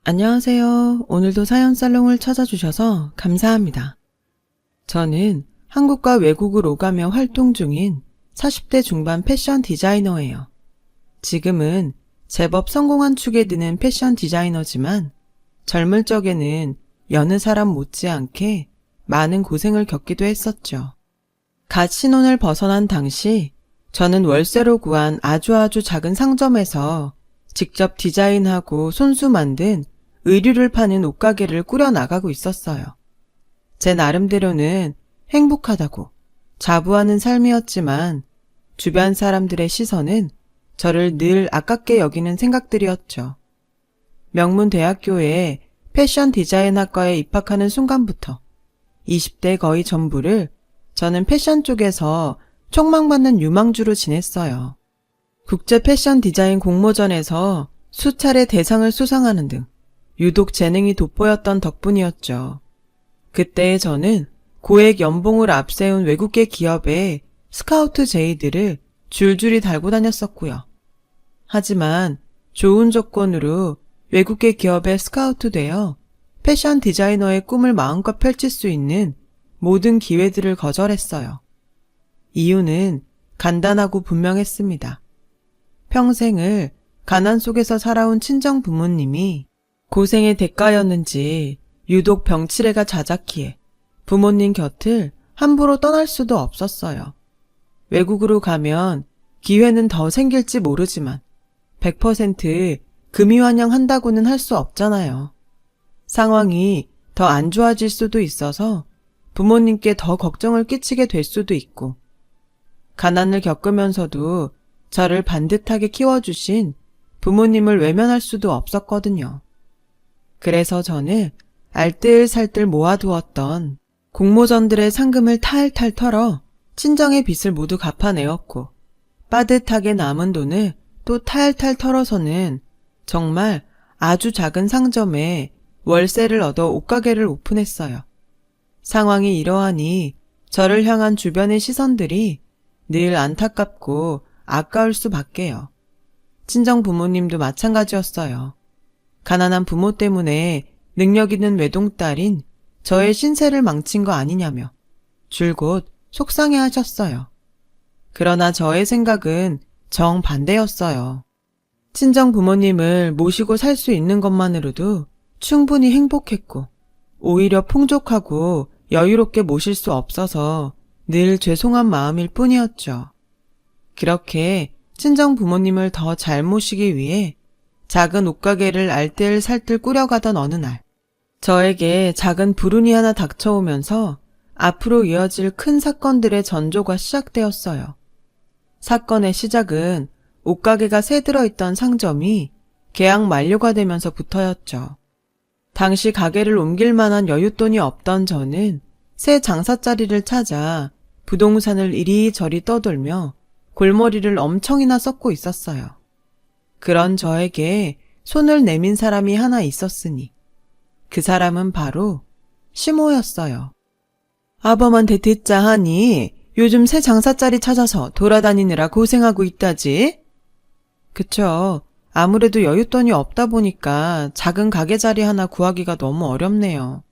안녕하세요. 오늘도 사연살롱을 찾아주셔서 감사합니다. 저는 한국과 외국을 오가며 활동 중인 40대 중반 패션 디자이너예요. 지금은 제법 성공한 축에 드는 패션 디자이너지만 젊을 적에는 여느 사람 못지않게 많은 고생을 겪기도 했었죠. 갓 신혼을 벗어난 당시 저는 월세로 구한 아주 작은 상점에서 직접 디자인하고 손수 만든 의류를 파는 옷가게를 꾸려나가고 있었어요. 제 나름대로는 행복하다고 자부하는 삶이었지만 주변 사람들의 시선은 저를 늘 아깝게 여기는 생각들이었죠. 명문대학교에 패션 디자인학과에 입학하는 순간부터 20대 거의 전부를 저는 패션 쪽에서 촉망받는 유망주로 지냈어요. 국제 패션 디자인 공모전에서 수차례 대상을 수상하는 등 유독 재능이 돋보였던 덕분이었죠. 그때의 저는 고액 연봉을 앞세운 외국계 기업의 스카우트 제의들을 줄줄이 달고 다녔었고요. 하지만 좋은 조건으로 외국계 기업에 스카우트 되어 패션 디자이너의 꿈을 마음껏 펼칠 수 있는 모든 기회들을 거절했어요. 이유는 간단하고 분명했습니다. 평생을 가난 속에서 살아온 친정 부모님이 고생의 대가였는지 유독 병치레가 잦았기에 부모님 곁을 함부로 떠날 수도 없었어요. 외국으로 가면 기회는 더 생길지 모르지만 100% 금이환영한다고는 할 수 없잖아요. 상황이 더 안 좋아질 수도 있어서 부모님께 더 걱정을 끼치게 될 수도 있고 가난을 겪으면서도 저를 반듯하게 키워주신 부모님을 외면할 수도 없었거든요. 그래서 저는 알뜰살뜰 모아두었던 공모전들의 상금을 탈탈 털어 친정의 빚을 모두 갚아내었고 빠듯하게 남은 돈을 또 탈탈 털어서는 정말 아주 작은 상점에 월세를 얻어 옷가게를 오픈했어요. 상황이 이러하니 저를 향한 주변의 시선들이 늘 안타깝고 아까울 수밖에요. 친정 부모님도 마찬가지였어요. 가난한 부모 때문에 능력 있는 외동딸인 저의 신세를 망친 거 아니냐며 줄곧 속상해 하셨어요. 그러나 저의 생각은 정반대였어요. 친정 부모님을 모시고 살 수 있는 것만으로도 충분히 행복했고 오히려 풍족하고 여유롭게 모실 수 없어서 늘 죄송한 마음일 뿐이었죠. 그렇게 친정 부모님을 더 잘 모시기 위해 작은 옷가게를 알뜰살뜰 꾸려가던 어느 날 저에게 작은 불운이 하나 닥쳐오면서 앞으로 이어질 큰 사건들의 전조가 시작되었어요. 사건의 시작은 옷가게가 새 들어있던 상점이 계약 만료가 되면서부터였죠. 당시 가게를 옮길 만한 여윳돈이 없던 저는 새 장사자리를 찾아 부동산을 이리저리 떠돌며 골머리를 엄청이나 썩고 있었어요. 그런 저에게 손을 내민 사람이 하나 있었으니 그 사람은 바로 시모였어요. 아범한테 듣자 하니 요즘 새 장사자리 찾아서 돌아다니느라 고생하고 있다지? 그쵸. 아무래도 여윳돈이 없다 보니까 작은 가게 자리 하나 구하기가 너무 어렵네요.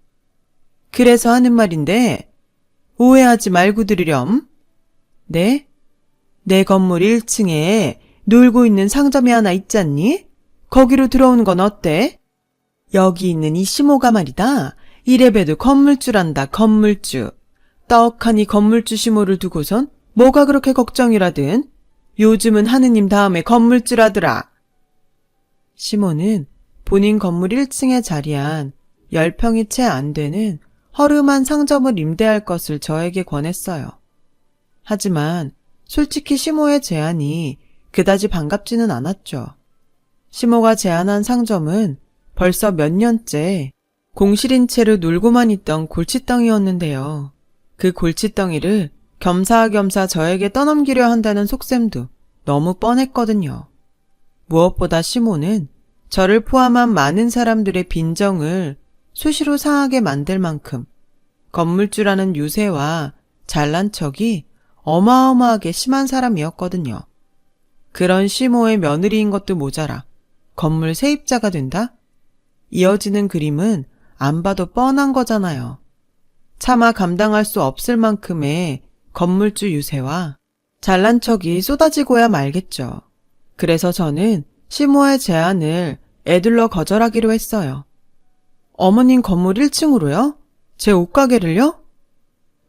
그래서 하는 말인데 오해하지 말고 들으렴. 네? 내 건물 1층에 놀고 있는 상점이 하나 있잖니? 거기로 들어오는 건 어때? 여기 있는 이 시모가 말이다. 이래봬도 건물주란다, 건물주. 떡하니 건물주 시모를 두고선 뭐가 그렇게 걱정이라든. 요즘은 하느님 다음에 건물주라더라. 시모는 본인 건물 1층에 자리한 10평이 채 안 되는 허름한 상점을 임대할 것을 저에게 권했어요. 하지만 솔직히 시모의 제안이 그다지 반갑지는 않았죠. 시모가 제안한 상점은 벌써 몇 년째 공실인 채로 놀고만 있던 골칫덩이였는데요. 그 골칫덩이를 겸사겸사 저에게 떠넘기려 한다는 속셈도 너무 뻔했거든요. 무엇보다 시모는 저를 포함한 많은 사람들의 빈정을 수시로 상하게 만들 만큼 건물주라는 유세와 잘난 척이 어마어마하게 심한 사람이었거든요. 그런 시모의 며느리인 것도 모자라 건물 세입자가 된다? 이어지는 그림은 안 봐도 뻔한 거잖아요. 차마 감당할 수 없을 만큼의 건물주 유세와 잘난 척이 쏟아지고야 말겠죠. 그래서 저는 시모의 제안을 애둘러 거절하기로 했어요. 어머님 건물 1층으로요? 제 옷가게를요?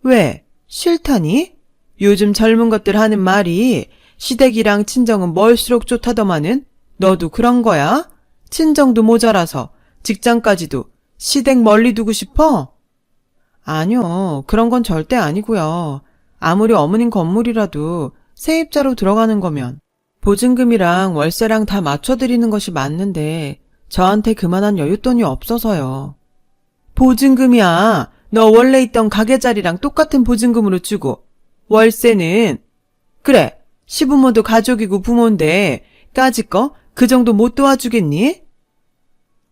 왜? 싫다니? 요즘 젊은 것들 하는 말이 시댁이랑 친정은 멀수록 좋다더만은 너도 그런 거야? 친정도 모자라서 직장까지도 시댁 멀리 두고 싶어? 아니요, 그런 건 절대 아니고요. 아무리 어머님 건물이라도 세입자로 들어가는 거면 보증금이랑 월세랑 다 맞춰드리는 것이 맞는데 저한테 그만한 여윳돈이 없어서요. 보증금이야. 너 원래 있던 가게 자리랑 똑같은 보증금으로 주고 월세는 그래 시부모도 가족이고 부모인데 까짓 거 그 정도 못 도와주겠니?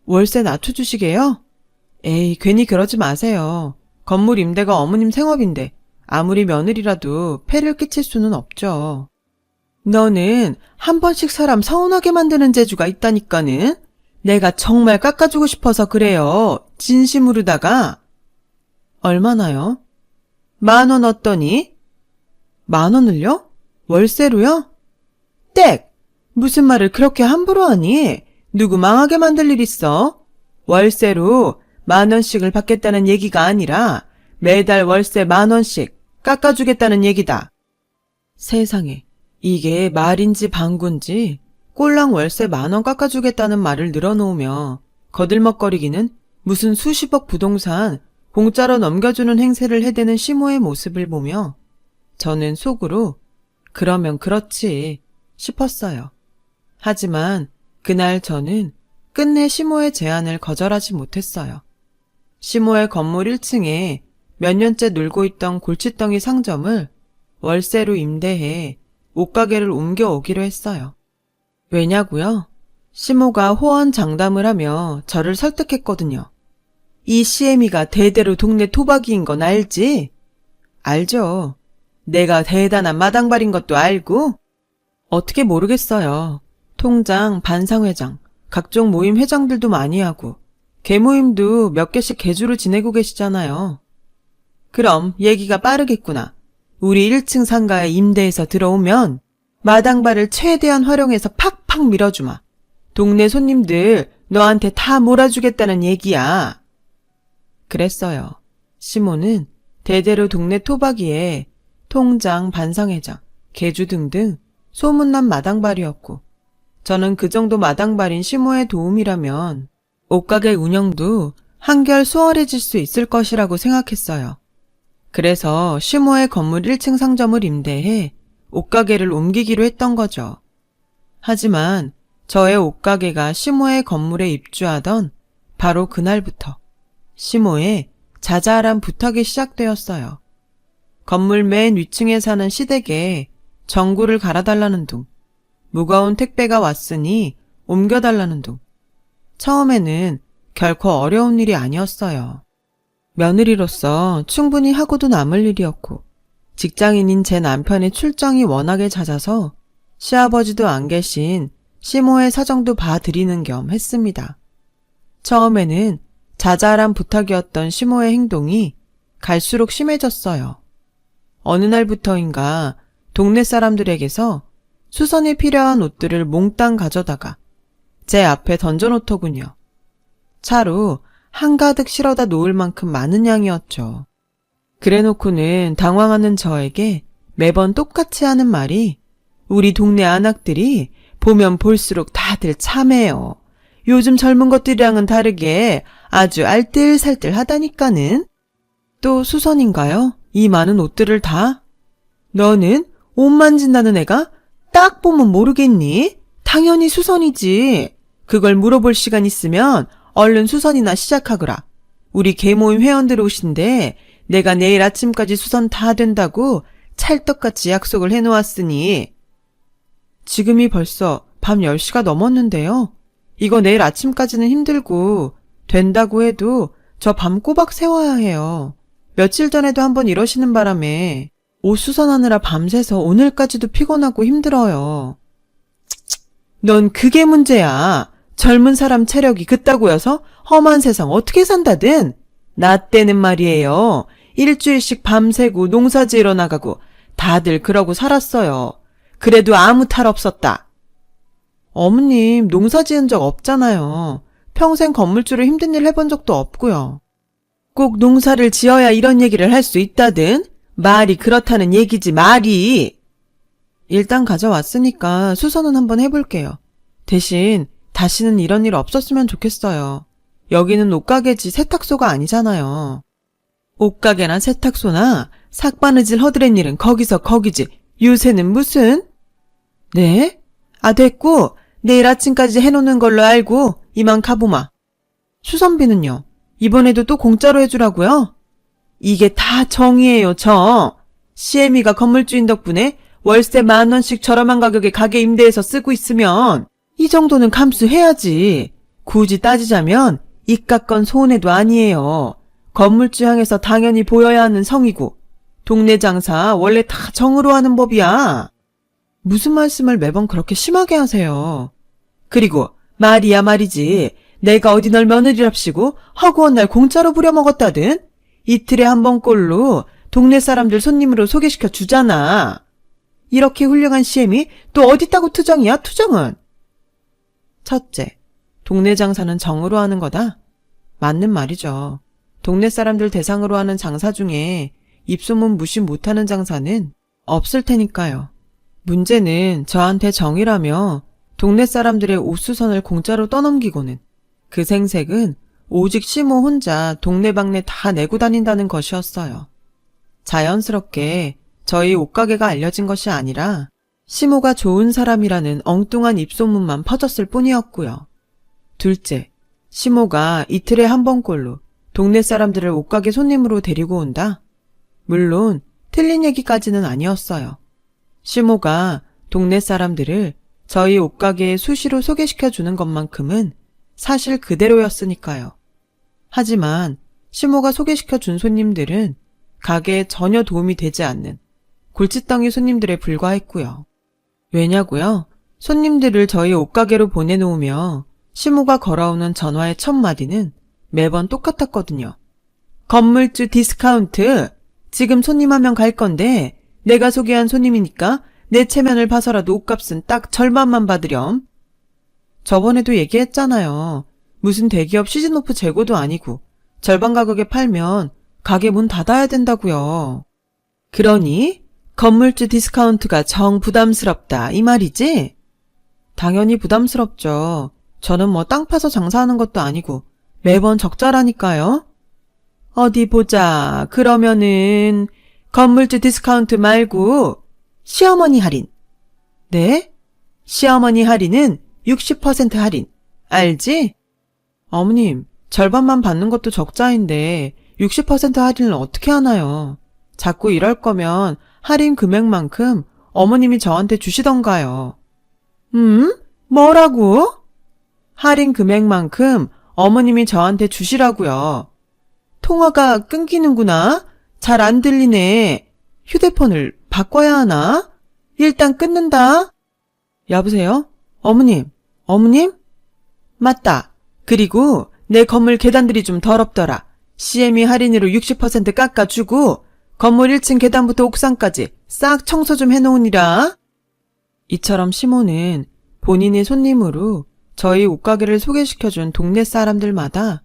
월세 낮춰주시게요? 에이 괜히 그러지 마세요. 건물 임대가 어머님 생업인데 아무리 며느리라도 폐를 끼칠 수는 없죠. 너는 한 번씩 사람 서운하게 만드는 재주가 있다니까는. 내가 정말 깎아주고 싶어서 그래요. 진심으로다가. 얼마나요? 10,000원 어떠니? 10,000원을요? 월세로요? 땡! 무슨 말을 그렇게 함부로 하니? 누구 망하게 만들 일 있어? 월세로 10,000원씩을 받겠다는 얘기가 아니라 매달 월세 10,000원씩 깎아주겠다는 얘기다. 세상에, 이게 말인지 방구인지 꼴랑 월세 10,000원 깎아주겠다는 말을 늘어놓으며 거들먹거리기는 무슨 수십억 부동산 공짜로 넘겨주는 행세를 해대는 시모의 모습을 보며 저는 속으로 그러면 그렇지 싶었어요. 하지만 그날 저는 끝내 시모의 제안을 거절하지 못했어요. 시모의 건물 1층에 몇 년째 놀고 있던 골칫덩이 상점을 월세로 임대해 옷가게를 옮겨오기로 했어요. 왜냐고요? 시모가 호언장담을 하며 저를 설득했거든요. 이 시애미가 대대로 동네 토박이인 건 알지? 알죠. 내가 대단한 마당발인 것도 알고? 어떻게 모르겠어요. 통장, 반상회장, 각종 모임 회장들도 많이 하고 개모임도 몇 개씩 개주로 지내고 계시잖아요. 그럼 얘기가 빠르겠구나. 우리 1층 상가에 임대해서 들어오면 마당발을 최대한 활용해서 팍팍 밀어주마. 동네 손님들 너한테 다 몰아주겠다는 얘기야. 그랬어요. 시모는 대대로 동네 토박이에 통장, 반상회장, 개주 등등 소문난 마당발이었고 저는 그 정도 마당발인 시모의 도움이라면 옷가게 운영도 한결 수월해질 수 있을 것이라고 생각했어요. 그래서 시모의 건물 1층 상점을 임대해 옷가게를 옮기기로 했던 거죠. 하지만 저의 옷가게가 시모의 건물에 입주하던 바로 그날부터 시모의 자잘한 부탁이 시작되었어요. 건물 맨 위층에 사는 시댁에 전구를 갈아달라는 둥, 무거운 택배가 왔으니 옮겨달라는 둥. 처음에는 결코 어려운 일이 아니었어요. 며느리로서 충분히 하고도 남을 일이었고 직장인인 제 남편의 출장이 워낙에 잦아서 시아버지도 안 계신 시모의 사정도 봐드리는 겸 했습니다. 처음에는 자잘한 부탁이었던 시모의 행동이 갈수록 심해졌어요. 어느 날부터인가 동네 사람들에게서 수선이 필요한 옷들을 몽땅 가져다가 제 앞에 던져놓더군요. 차로 한가득 실어다 놓을 만큼 많은 양이었죠. 그래놓고는 당황하는 저에게 매번 똑같이 하는 말이 우리 동네 아낙들이 보면 볼수록 다들 참해요. 요즘 젊은 것들이랑은 다르게 아주 알뜰살뜰하다니까는. 또 수선인가요? 이 많은 옷들을 다? 너는 옷 만진다는 애가 딱 보면 모르겠니? 당연히 수선이지. 그걸 물어볼 시간 있으면 얼른 수선이나 시작하거라. 우리 개모임 회원들 옷인데 내가 내일 아침까지 수선 다 된다고 찰떡같이 약속을 해놓았으니. 지금이 벌써 밤 10시가 넘었는데요. 이거 내일 아침까지는 힘들고 된다고 해도 저 밤 꼬박 세워야 해요. 며칠 전에도 한번 이러시는 바람에 옷 수선하느라 밤새서 오늘까지도 피곤하고 힘들어요. 넌 그게 문제야. 젊은 사람 체력이 그따구여서 험한 세상 어떻게 산다든? 나 때는 말이에요. 일주일씩 밤새고 농사 지으러 나가고 다들 그러고 살았어요. 그래도 아무 탈 없었다. 어머님, 농사 지은 적 없잖아요. 평생 건물주로 힘든 일 해본 적도 없고요. 꼭 농사를 지어야 이런 얘기를 할 수 있다든? 말이 그렇다는 얘기지, 말이. 일단 가져왔으니까 수선은 한번 해볼게요. 대신 다시는 이런 일 없었으면 좋겠어요. 여기는 옷가게지 세탁소가 아니잖아요. 옷가게나 세탁소나 삭바느질 허드렛 일은 거기서 거기지. 요새는 무슨? 네? 아, 됐고 내일 아침까지 해놓는 걸로 알고 이만 가보마. 수선비는요? 이번에도 또 공짜로 해주라고요? 이게 다 정이에요, 정. CM이가 건물주인 덕분에 월세 10,000원씩 저렴한 가격에 가게 임대해서 쓰고 있으면 이 정도는 감수해야지. 굳이 따지자면 이깟 손해도 아니에요. 건물주 향해서 당연히 보여야 하는 성이고 동네 장사 원래 다 정으로 하는 법이야. 무슨 말씀을 매번 그렇게 심하게 하세요. 그리고 말이야 말이지. 내가 어디 널 며느리랍시고 허구한 날 공짜로 부려먹었다든? 이틀에 한 번꼴로 동네 사람들 손님으로 소개시켜 주잖아. 이렇게 훌륭한 CM이 또 어디 있다고 투정이야, 투정은? 첫째, 동네 장사는 정으로 하는 거다? 맞는 말이죠. 동네 사람들 대상으로 하는 장사 중에 입소문 무시 못하는 장사는 없을 테니까요. 문제는 저한테 정이라며 동네 사람들의 옷수선을 공짜로 떠넘기고는 그 생색은 오직 시모 혼자 동네방네 다 내고 다닌다는 것이었어요. 자연스럽게 저희 옷가게가 알려진 것이 아니라 시모가 좋은 사람이라는 엉뚱한 입소문만 퍼졌을 뿐이었고요. 둘째, 시모가 이틀에 한 번꼴로 동네 사람들을 옷가게 손님으로 데리고 온다? 물론 틀린 얘기까지는 아니었어요. 시모가 동네 사람들을 저희 옷가게에 수시로 소개시켜주는 것만큼은 사실 그대로였으니까요. 하지만 시모가 소개시켜준 손님들은 가게에 전혀 도움이 되지 않는 골칫덩이 손님들에 불과했고요. 왜냐고요? 손님들을 저희 옷가게로 보내놓으며 시모가 걸어오는 전화의 첫 마디는 매번 똑같았거든요. 건물주 디스카운트, 지금 손님 한 명 갈 건데 내가 소개한 손님이니까 내 체면을 봐서라도 옷값은 딱 절반만 받으렴. 저번에도 얘기했잖아요. 무슨 대기업 시즌오프 재고도 아니고 절반 가격에 팔면 가게 문 닫아야 된다고요. 그러니 건물주 디스카운트가 정 부담스럽다 이 말이지? 당연히 부담스럽죠. 저는 뭐 땅 파서 장사하는 것도 아니고 매번 적자라니까요. 어디 보자. 그러면은 건물주 디스카운트 말고 시어머니 할인. 네? 시어머니 할인은 60% 할인. 알지? 어머님, 절반만 받는 것도 적자인데 60% 할인을 어떻게 하나요? 자꾸 이럴 거면 할인 금액만큼 어머님이 저한테 주시던가요. 뭐라고? 할인 금액만큼 어머님이 저한테 주시라고요. 통화가 끊기는구나. 잘 안 들리네. 휴대폰을 바꿔야 하나? 일단 끊는다. 여보세요? 어머님? 맞다. 그리고 내 건물 계단들이 좀 더럽더라. CME 할인으로 60% 깎아주고 건물 1층 계단부터 옥상까지 싹 청소 좀 해놓으니라. 이처럼 시모는 본인의 손님으로 저희 옷가게를 소개시켜준 동네 사람들마다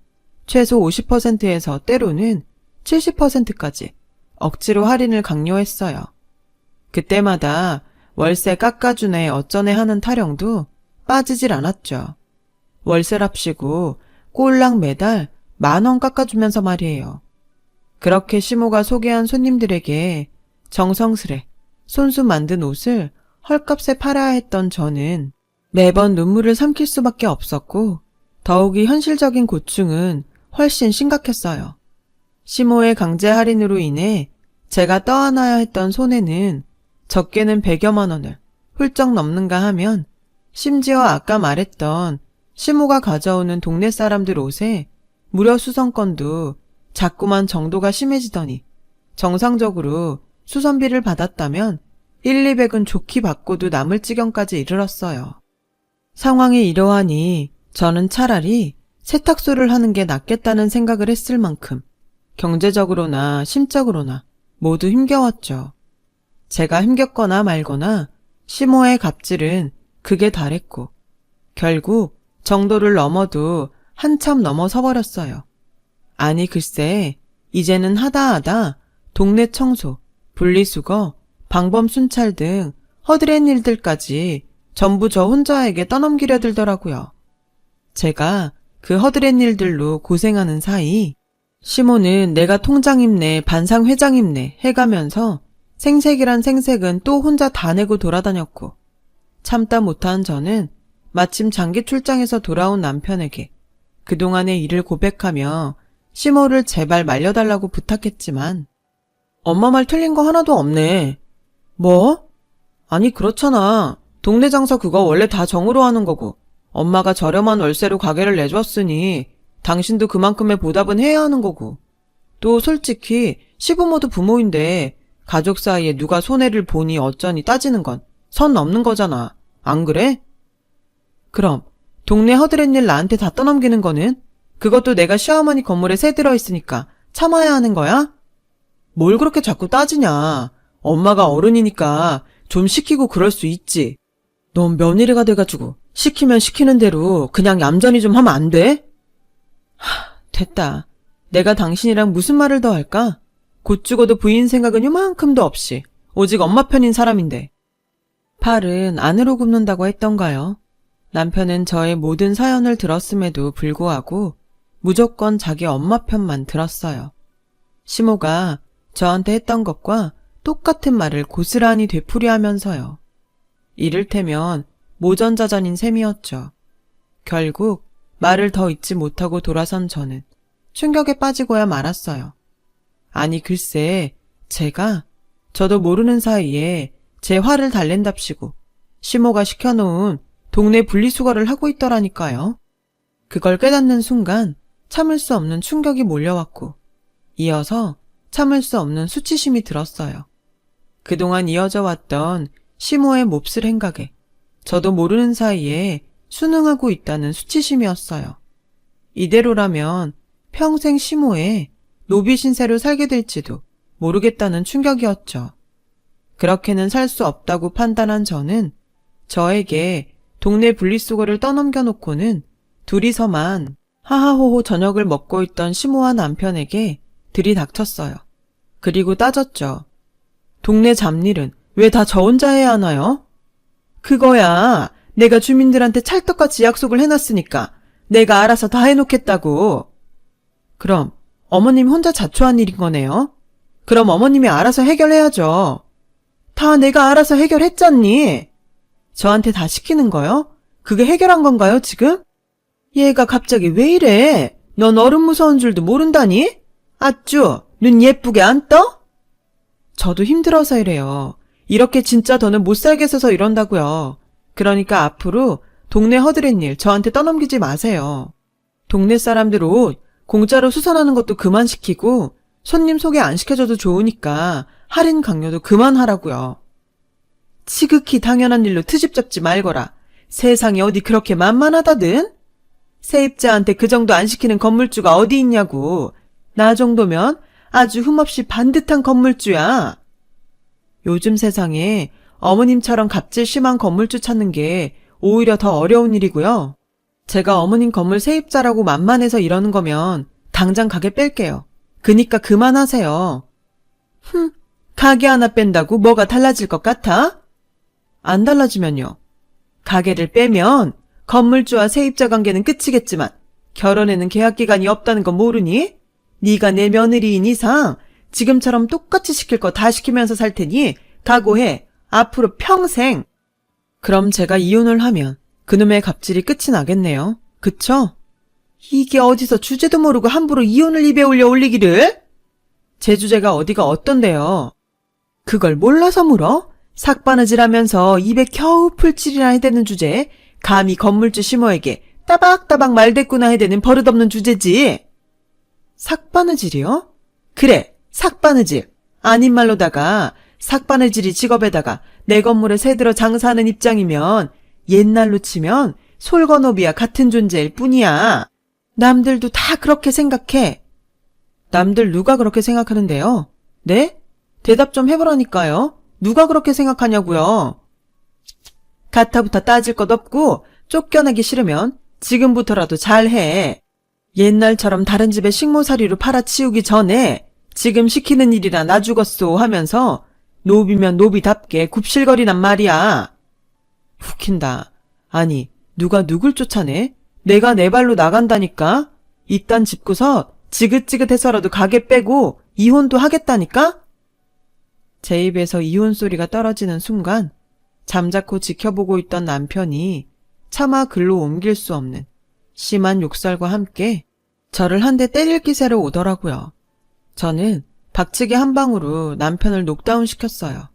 최소 50%에서 때로는 70%까지 억지로 할인을 강요했어요. 그때마다 월세 깎아주네 어쩌네 하는 타령도 빠지질 않았죠. 월세랍시고 꼴랑 매달 10,000원 깎아주면서 말이에요. 그렇게 시모가 소개한 손님들에게 정성스레 손수 만든 옷을 헐값에 팔아야 했던 저는 매번 눈물을 삼킬 수밖에 없었고 더욱이 현실적인 고충은 훨씬 심각했어요. 시모의 강제 할인으로 인해 제가 떠안아야 했던 손해는 적게는 100여만 원을 훌쩍 넘는가 하면 심지어 아까 말했던 시모가 가져오는 동네 사람들 옷에 무료 수선권도 자꾸만 정도가 심해지더니 정상적으로 수선비를 받았다면 1,200은 좋게 받고도 남을 지경까지 이르렀어요. 상황이 이러하니 저는 차라리 세탁소를 하는 게 낫겠다는 생각을 했을 만큼 경제적으로나 심적으로나 모두 힘겨웠죠. 제가 힘겹거나 말거나 시모의 갑질은 극에 달했고 결국 정도를 넘어도 한참 넘어서 버렸어요. 아니 글쎄 이제는 하다 동네 청소, 분리수거, 방범 순찰 등 허드렛 일들까지 전부 저 혼자에게 떠넘기려 들더라고요. 제가 그 허드렛 일들로 고생하는 사이 시모는 내가 통장임내 반상회장임내 해가면서 생색이란 생색은 또 혼자 다 내고 돌아다녔고 참다 못한 저는 마침 장기 출장에서 돌아온 남편에게 그동안의 일을 고백하며 시모를 제발 말려달라고 부탁했지만 엄마 말 틀린 거 하나도 없네. 뭐? 아니 그렇잖아. 동네 장사 그거 원래 다 정으로 하는 거고 엄마가 저렴한 월세로 가게를 내줬으니 당신도 그만큼의 보답은 해야 하는 거고 또 솔직히 시부모도 부모인데 가족 사이에 누가 손해를 보니 어쩌니 따지는 건 선 넘는 거잖아. 안 그래? 그럼 동네 허드렛 일 나한테 다 떠넘기는 거는? 그것도 내가 시어머니 건물에 새 들어있으니까 참아야 하는 거야? 뭘 그렇게 자꾸 따지냐. 엄마가 어른이니까 좀 시키고 그럴 수 있지. 넌 며느리가 돼가지고 시키면 시키는 대로 그냥 얌전히 좀 하면 안 돼? 됐다. 내가 당신이랑 무슨 말을 더 할까? 곧 죽어도 부인 생각은 요만큼도 없이 오직 엄마 편인 사람인데. 팔은 안으로 굽는다고 했던가요? 남편은 저의 모든 사연을 들었음에도 불구하고 무조건 자기 엄마 편만 들었어요. 시모가 저한테 했던 것과 똑같은 말을 고스란히 되풀이하면서요. 이를테면 모전자전인 셈이었죠. 결국 말을 더 잊지 못하고 돌아선 저는 충격에 빠지고야 말았어요. 아니 글쎄 저도 모르는 사이에 제 화를 달랜답시고 시모가 시켜놓은 동네 분리수거를 하고 있더라니까요. 그걸 깨닫는 순간 참을 수 없는 충격이 몰려왔고 이어서 참을 수 없는 수치심이 들었어요. 그동안 이어져 왔던 시모의 몹쓸 행각에 저도 모르는 사이에 순응하고 있다는 수치심이었어요. 이대로라면 평생 시모의 노비 신세로 살게 될지도 모르겠다는 충격이었죠. 그렇게는 살 수 없다고 판단한 저는 저에게 동네 분리수거를 떠넘겨 놓고는 둘이서만 하하호호 저녁을 먹고 있던 시모와 남편에게 들이닥쳤어요. 그리고 따졌죠. 동네 잡일은 왜 다 저 혼자 해야 하나요? 그거야 내가 주민들한테 찰떡같이 약속을 해놨으니까 내가 알아서 다 해놓겠다고. 그럼 어머님 혼자 자초한 일인 거네요? 그럼 어머님이 알아서 해결해야죠. 다 내가 알아서 해결했잖니. 저한테 다 시키는 거요? 그게 해결한 건가요 지금? 얘가 갑자기 왜 이래? 넌 어른 무서운 줄도 모른다니? 아쭈 눈 예쁘게 안 떠? 저도 힘들어서 이래요. 이렇게 진짜 더는 못 살겠어서 이런다고요. 그러니까 앞으로 동네 허드렛 일 저한테 떠넘기지 마세요. 동네 사람들 옷 공짜로 수선하는 것도 그만 시키고 손님 소개 안 시켜줘도 좋으니까 할인 강요도 그만하라고요. 지극히 당연한 일로 트집 잡지 말거라. 세상이 어디 그렇게 만만하다든? 세입자한테 그 정도 안 시키는 건물주가 어디 있냐고. 나 정도면 아주 흠없이 반듯한 건물주야. 요즘 세상에 어머님처럼 갑질 심한 건물주 찾는 게 오히려 더 어려운 일이고요. 제가 어머님 건물 세입자라고 만만해서 이러는 거면 당장 가게 뺄게요. 그니까 그만하세요. 가게 하나 뺀다고 뭐가 달라질 것 같아? 안 달라지면요. 가게를 빼면 건물주와 세입자 관계는 끝이겠지만 결혼에는 계약기간이 없다는 건 모르니? 네가 내 며느리인 이상 지금처럼 똑같이 시킬 거 다 시키면서 살 테니 각오해. 앞으로 평생. 그럼 제가 이혼을 하면 그놈의 갑질이 끝이 나겠네요. 그쵸? 이게 어디서 주제도 모르고 함부로 이혼을 입에 올리기를? 제 주제가 어디가 어떤데요? 그걸 몰라서 물어? 삭바느질하면서 입에 겨우 풀칠이나 해대는 주제에 감히 건물주 시모에게 따박따박 말대꾸나 해대는 버릇없는 주제지. 삭바느질이요? 그래, 삭바느질. 아닌 말로다가 삭바느질이 직업에다가 내 건물에 새들어 장사하는 입장이면 옛날로 치면 솔건오비와 같은 존재일 뿐이야. 남들도 다 그렇게 생각해. 남들 누가 그렇게 생각하는데요? 네? 대답 좀 해보라니까요. 누가 그렇게 생각하냐고요. 가타부타 따질 것 없고 쫓겨나기 싫으면 지금부터라도 잘해. 옛날처럼 다른 집에 식모살이로 팔아치우기 전에 지금 시키는 일이라 나 죽었소 하면서 노비면 노비답게 굽실거리란 말이야. 웃긴다. 아니, 누가 누굴 쫓아내? 내가 내 발로 나간다니까? 이딴 집구서 지긋지긋해서라도 가게 빼고 이혼도 하겠다니까? 제 입에서 이혼 소리가 떨어지는 순간 잠자코 지켜보고 있던 남편이 차마 글로 옮길 수 없는 심한 욕설과 함께 저를 한 대 때릴 기세로 오더라고요. 저는 박치기 한 방으로 남편을 녹다운 시켰어요.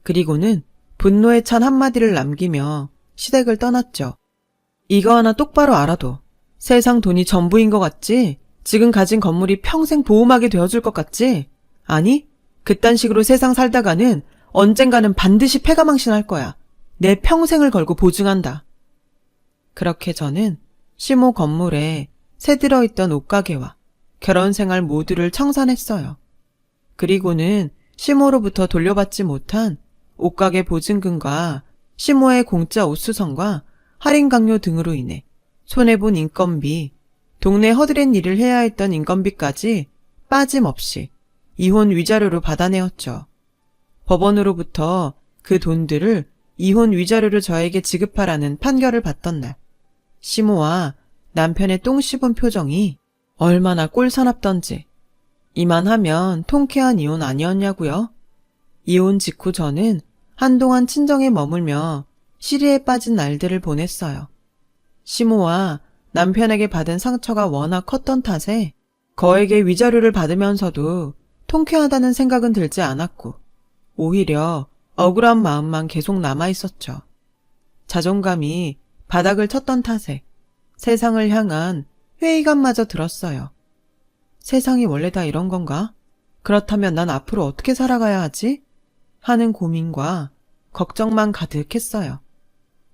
그리고는 분노에 찬 한마디를 남기며 시댁을 떠났죠. 이거 하나 똑바로 알아둬. 세상 돈이 전부인 것 같지? 지금 가진 건물이 평생 보험하게 되어줄 것 같지? 아니, 그딴 식으로 세상 살다가는 언젠가는 반드시 패가망신할 거야. 내 평생을 걸고 보증한다. 그렇게 저는 시모 건물에 새 들어있던 옷가게와 결혼생활 모두를 청산했어요. 그리고는 시모로부터 돌려받지 못한 옷가게 보증금과 시모의 공짜 옷수선과 할인 강요 등으로 인해 손해본 인건비, 동네 허드렛 일을 해야 했던 인건비까지 빠짐없이 이혼 위자료로 받아내었죠. 법원으로부터 그 돈들을 이혼 위자료로 저에게 지급하라는 판결을 받던 날, 시모와 남편의 똥 씹은 표정이 얼마나 꼴사납던지. 이만하면 통쾌한 이혼 아니었냐고요? 이혼 직후 저는 한동안 친정에 머물며 시리에 빠진 날들을 보냈어요. 시모와 남편에게 받은 상처가 워낙 컸던 탓에 거액의 위자료를 받으면서도 통쾌하다는 생각은 들지 않았고 오히려 억울한 마음만 계속 남아있었죠. 자존감이 바닥을 쳤던 탓에 세상을 향한 회의감마저 들었어요. 세상이 원래 다 이런 건가? 그렇다면 난 앞으로 어떻게 살아가야 하지? 하는 고민과 걱정만 가득했어요.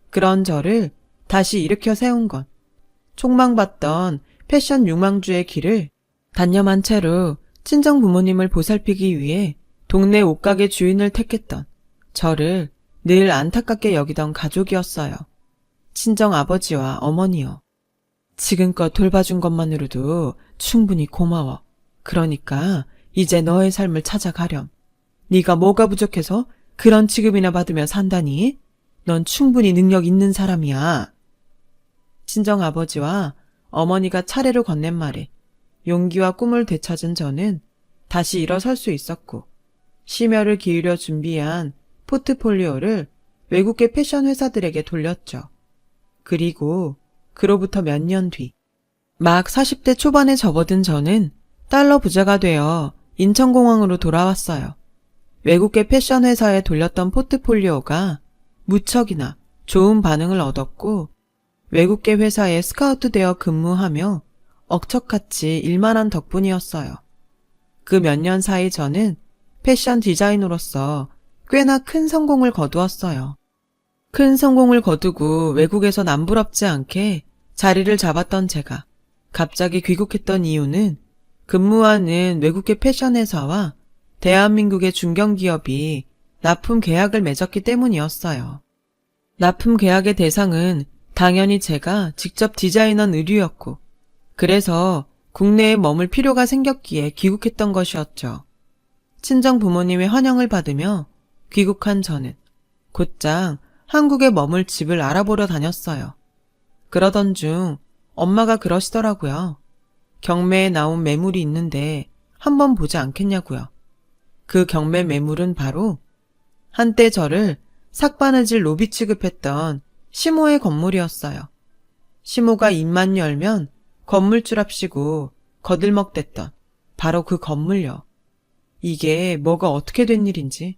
그런 저를 다시 일으켜 세운 건 촉망받던 패션 유망주의 길을 단념한 채로 친정 부모님을 보살피기 위해 동네 옷가게 주인을 택했던 저를 늘 안타깝게 여기던 가족이었어요. 친정 아버지와 어머니요. 지금껏 돌봐준 것만으로도 충분히 고마워. 그러니까 이제 너의 삶을 찾아가렴. 네가 뭐가 부족해서 그런 취급이나 받으며 산다니? 넌 충분히 능력 있는 사람이야. 친정 아버지와 어머니가 차례로 건넨 말에 용기와 꿈을 되찾은 저는 다시 일어설 수 있었고 심혈을 기울여 준비한 포트폴리오를 외국계 패션 회사들에게 돌렸죠. 그리고 그로부터 몇 년 뒤, 막 40대 초반에 접어든 저는 달러 부자가 되어 인천공항으로 돌아왔어요. 외국계 패션 회사에 돌렸던 포트폴리오가 무척이나 좋은 반응을 얻었고 외국계 회사에 스카우트되어 근무하며 억척같이 일만한 덕분이었어요. 그 몇 년 사이 저는 패션 디자이너로서 꽤나 큰 성공을 거두었어요. 큰 성공을 거두고 외국에서 남부럽지 않게 자리를 잡았던 제가 갑자기 귀국했던 이유는 근무하는 외국계 패션 회사와 대한민국의 중견기업이 납품 계약을 맺었기 때문이었어요. 납품 계약의 대상은 당연히 제가 직접 디자인한 의류였고 그래서 국내에 머물 필요가 생겼기에 귀국했던 것이었죠. 친정 부모님의 환영을 받으며 귀국한 저는 곧장 한국에 머물 집을 알아보러 다녔어요. 그러던 중 엄마가 그러시더라고요. 경매에 나온 매물이 있는데 한번 보지 않겠냐고요. 그 경매 매물은 바로 한때 저를 삭바느질 로비 취급했던 시모의 건물이었어요. 시모가 입만 열면 건물주랍시고 거들먹댔던 바로 그 건물요. 이게 뭐가 어떻게 된 일인지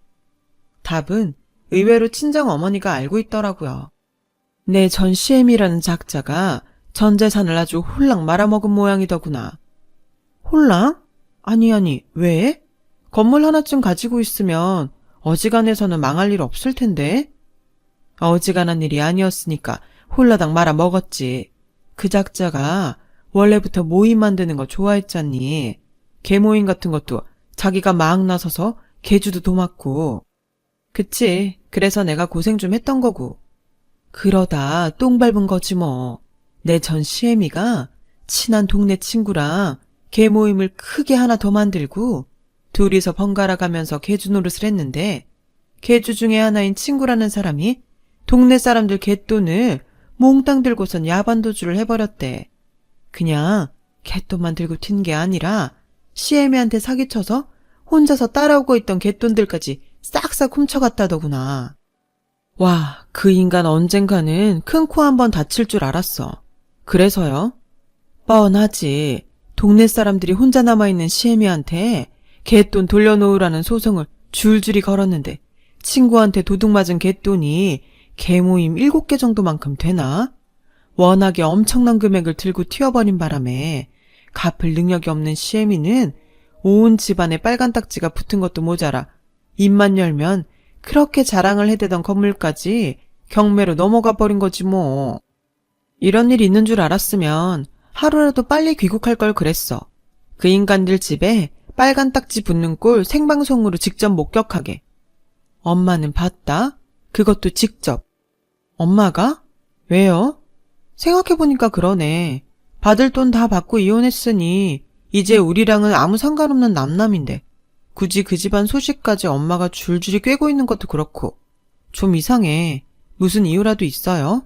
답은 의외로 친정 어머니가 알고 있더라고요. 내 전 CM이라는 작자가 전 재산을 아주 홀랑 말아먹은 모양이더구나. 홀랑? 아니, 왜? 건물 하나쯤 가지고 있으면 어지간해서는 망할 일 없을 텐데. 어지간한 일이 아니었으니까 홀라당 말아먹었지. 그 작자가 원래부터 모임 만드는 거 좋아했잖니. 개모임 같은 것도 자기가 막 나서서 개주도 도맡고. 그치. 그래서 내가 고생 좀 했던 거고. 그러다 똥 밟은 거지 뭐. 내 전 시애미가 친한 동네 친구랑 개모임을 크게 하나 더 만들고 둘이서 번갈아 가면서 개주 노릇을 했는데 개주 중에 하나인 친구라는 사람이 동네 사람들 갯돈을 몽땅 들고선 야반도주를 해버렸대. 그냥 갯돈만 들고 튄 게 아니라 시애미한테 사기쳐서 혼자서 따라오고 있던 갯돈들까지 싹싹 훔쳐갔다더구나. 와, 그 인간 언젠가는 큰 코 한번 다칠 줄 알았어. 그래서요? 뻔하지. 동네 사람들이 혼자 남아있는 시애미한테 갯돈 돌려놓으라는 소송을 줄줄이 걸었는데 친구한테 도둑 맞은 갯돈이 개모임 7개 정도만큼 되나? 워낙에 엄청난 금액을 들고 튀어버린 바람에 갚을 능력이 없는 시애미는 온 집안에 빨간 딱지가 붙은 것도 모자라 입만 열면 그렇게 자랑을 해대던 건물까지 경매로 넘어가 버린 거지 뭐. 이런 일이 있는 줄 알았으면 하루라도 빨리 귀국할 걸 그랬어. 그 인간들 집에 빨간 딱지 붙는 꼴 생방송으로 직접 목격하게. 엄마는 봤다? 그것도 직접. 엄마가? 왜요? 생각해보니까 그러네. 받을 돈 다 받고 이혼했으니 이제 우리랑은 아무 상관없는 남남인데 굳이 그 집안 소식까지 엄마가 줄줄이 꿰고 있는 것도 그렇고 좀 이상해. 무슨 이유라도 있어요?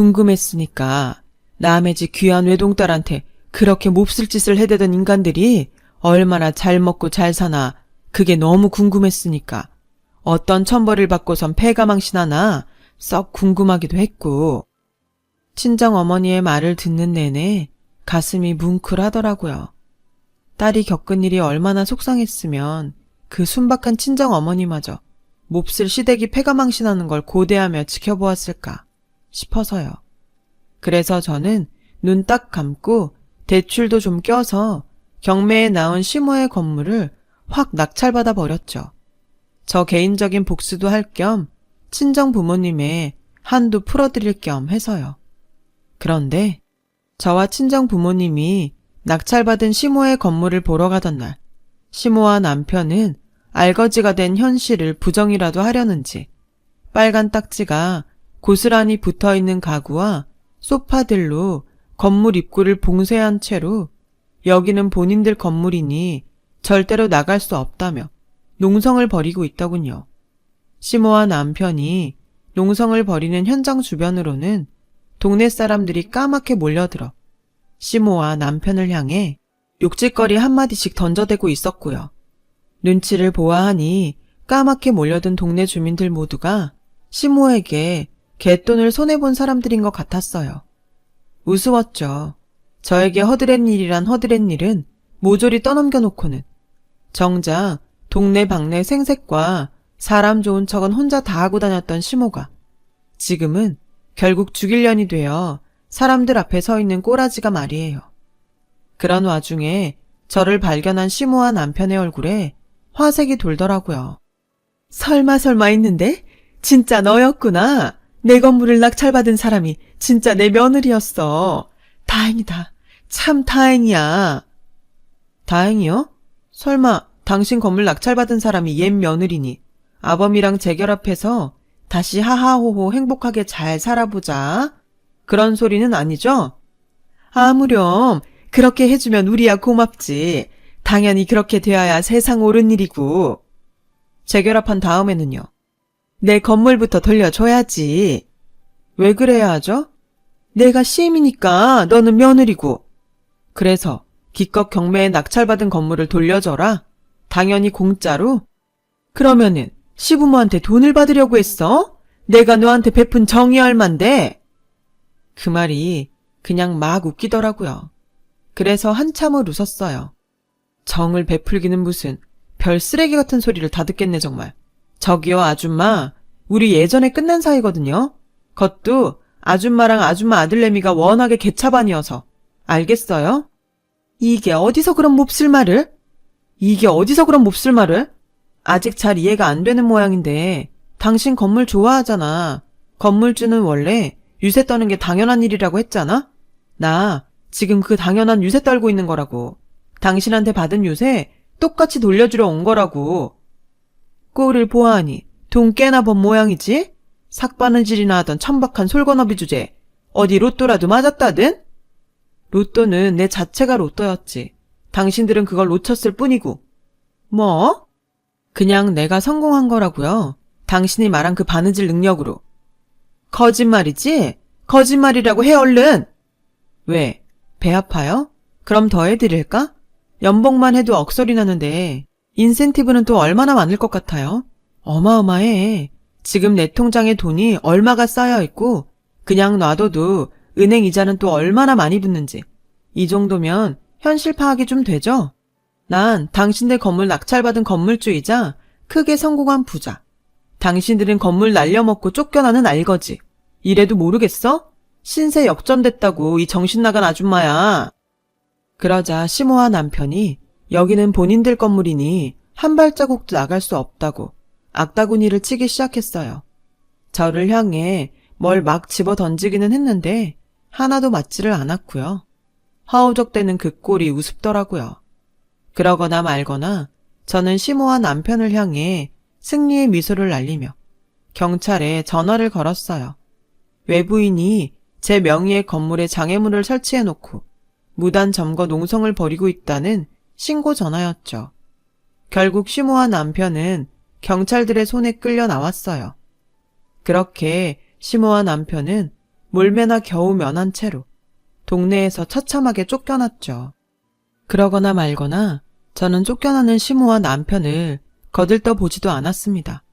궁금했으니까 남의 집 귀한 외동딸한테 그렇게 몹쓸 짓을 해대던 인간들이 얼마나 잘 먹고 잘 사나 그게 너무 궁금했으니까 어떤 천벌을 받고선 패가망신하나 썩 궁금하기도 했고 친정어머니의 말을 듣는 내내 가슴이 뭉클하더라고요. 딸이 겪은 일이 얼마나 속상했으면 그 순박한 친정어머니마저 몹쓸 시댁이 패가망신하는 걸 고대하며 지켜보았을까 싶어서요. 그래서 저는 눈 딱 감고 대출도 좀 껴서 경매에 나온 시모의 건물을 확 낙찰받아 버렸죠. 저 개인적인 복수도 할 겸 친정 부모님의 한도 풀어드릴 겸 해서요. 그런데 저와 친정 부모님이 낙찰받은 시모의 건물을 보러 가던 날 시모와 남편은 알거지가 된 현실을 부정이라도 하려는지 빨간 딱지가 고스란히 붙어있는 가구와 소파들로 건물 입구를 봉쇄한 채로 여기는 본인들 건물이니 절대로 나갈 수 없다며 농성을 벌이고 있더군요. 시모와 남편이 농성을 벌이는 현장 주변으로는 동네 사람들이 까맣게 몰려들어 시모와 남편을 향해 욕짓거리 한마디씩 던져대고 있었고요. 눈치를 보아하니 까맣게 몰려든 동네 주민들 모두가 시모에게 갯돈을 손해본 사람들인 것 같았어요. 우스웠죠. 저에게 허드렛 일이란 허드렛 일은 모조리 떠넘겨놓고는 정작 동네 방네 생색과 사람 좋은 척은 혼자 다 하고 다녔던 시모가 지금은 결국 죽일년이 되어 사람들 앞에 서 있는 꼬라지가 말이에요. 그런 와중에 저를 발견한 시모와 남편의 얼굴에 화색이 돌더라고요. 설마 했는데? 진짜 너였구나. 내 건물을 낙찰받은 사람이 진짜 내 며느리였어. 다행이다. 참 다행이야. 다행이요? 설마 당신 건물 낙찰받은 사람이 옛 며느리니 아범이랑 재결합해서 다시 하하호호 행복하게 잘 살아보자. 그런 소리는 아니죠? 아무렴 그렇게 해주면 우리야 고맙지. 당연히 그렇게 되어야 세상 옳은 일이고. 재결합한 다음에는요. 내 건물부터 돌려줘야지. 왜 그래야 하죠? 내가 시임이니까 너는 며느리고. 그래서 기껏 경매에 낙찰받은 건물을 돌려줘라? 당연히 공짜로? 그러면은 시부모한테 돈을 받으려고 했어? 내가 너한테 베푼 정이 얼만데? 그 말이 그냥 막 웃기더라고요. 그래서 한참을 웃었어요. 정을 베풀기는 무슨 별 쓰레기 같은 소리를 다 듣겠네 정말. 저기요 아줌마, 우리 예전에 끝난 사이거든요. 그것도 아줌마랑 아줌마 아들내미가 워낙에 개차반이어서. 알겠어요? 이게 어디서 그런 몹쓸 말을? 아직 잘 이해가 안 되는 모양인데 당신 건물 좋아하잖아. 건물주는 원래 유세 떠는 게 당연한 일이라고 했잖아. 나 지금 그 당연한 유세 떨고 있는 거라고. 당신한테 받은 유세 똑같이 돌려주러 온 거라고. 꼴을 보아하니 돈 꽤나 번 모양이지? 삭바느질이나 하던 천박한 솔건어비 주제. 어디 로또라도 맞았다든? 로또는 내 자체가 로또였지. 당신들은 그걸 놓쳤을 뿐이고. 뭐? 그냥 내가 성공한 거라고요. 당신이 말한 그 바느질 능력으로. 거짓말이지? 거짓말이라고 해 얼른! 왜? 배 아파요? 그럼 더 해드릴까? 연봉만 해도 억소리 나는데 인센티브는 또 얼마나 많을 것 같아요? 어마어마해. 지금 내 통장에 돈이 얼마가 쌓여있고 그냥 놔둬도 은행 이자는 또 얼마나 많이 붙는지. 이 정도면 현실 파악이 좀 되죠? 난 당신들 건물 낙찰받은 건물주이자 크게 성공한 부자. 당신들은 건물 날려먹고 쫓겨나는 알거지. 이래도 모르겠어? 신세 역전됐다고 이 정신나간 아줌마야. 그러자 시모와 남편이 여기는 본인들 건물이니 한 발자국도 나갈 수 없다고 악다구니를 치기 시작했어요. 저를 향해 뭘 막 집어 던지기는 했는데 하나도 맞지를 않았고요. 허우적대는 그 꼴이 우습더라고요. 그러거나 말거나 저는 시모와 남편을 향해 승리의 미소를 날리며 경찰에 전화를 걸었어요. 외부인이 제 명의의 건물에 장애물을 설치해놓고 무단 점거 농성을 벌이고 있다는 신고 전화였죠. 결국 시모와 남편은 경찰들의 손에 끌려 나왔어요. 그렇게 시모와 남편은 몰매나 겨우 면한 채로 동네에서 처참하게 쫓겨났죠. 그러거나 말거나 저는 쫓겨나는 시모와 남편을 거들떠 보지도 않았습니다.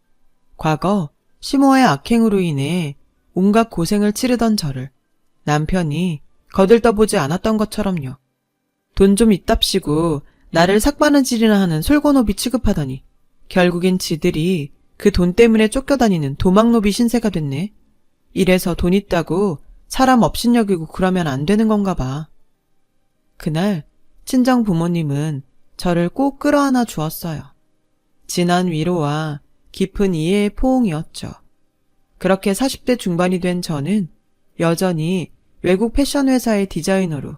과거 시모의 악행으로 인해 온갖 고생을 치르던 저를 남편이 거들떠보지 않았던 것처럼요. 돈 좀 있답시고 나를 삭바느질이나 하는 솔고노비 취급하더니 결국엔 지들이 그 돈 때문에 쫓겨다니는 도망노비 신세가 됐네. 이래서 돈 있다고 사람 업신여기고 그러면 안 되는 건가 봐. 그날 친정 부모님은 저를 꼭 끌어안아 주었어요. 진한 위로와 깊은 이해의 포옹이었죠. 그렇게 40대 중반이 된 저는 여전히 외국 패션 회사의 디자이너로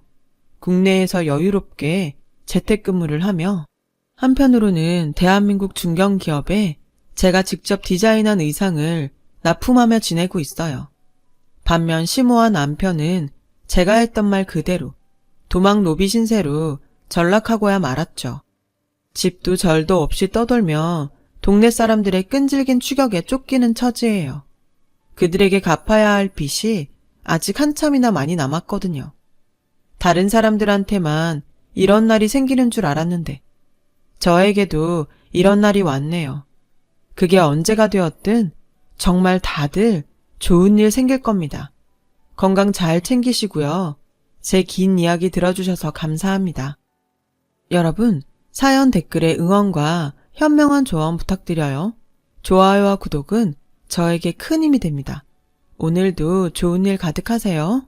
국내에서 여유롭게 재택근무를 하며 한편으로는 대한민국 중견기업에 제가 직접 디자인한 의상을 납품하며 지내고 있어요. 반면 시모와 남편은 제가 했던 말 그대로 도망 노비 신세로 전락하고야 말았죠. 집도 절도 없이 떠돌며 동네 사람들의 끈질긴 추격에 쫓기는 처지예요. 그들에게 갚아야 할 빚이 아직 한참이나 많이 남았거든요. 다른 사람들한테만 이런 날이 생기는 줄 알았는데 저에게도 이런 날이 왔네요. 그게 언제가 되었든 정말 다들 좋은 일 생길 겁니다. 건강 잘 챙기시고요. 제 긴 이야기 들어주셔서 감사합니다. 여러분, 사연 댓글에 응원과 현명한 조언 부탁드려요. 좋아요와 구독은 저에게 큰 힘이 됩니다. 오늘도 좋은 일 가득하세요.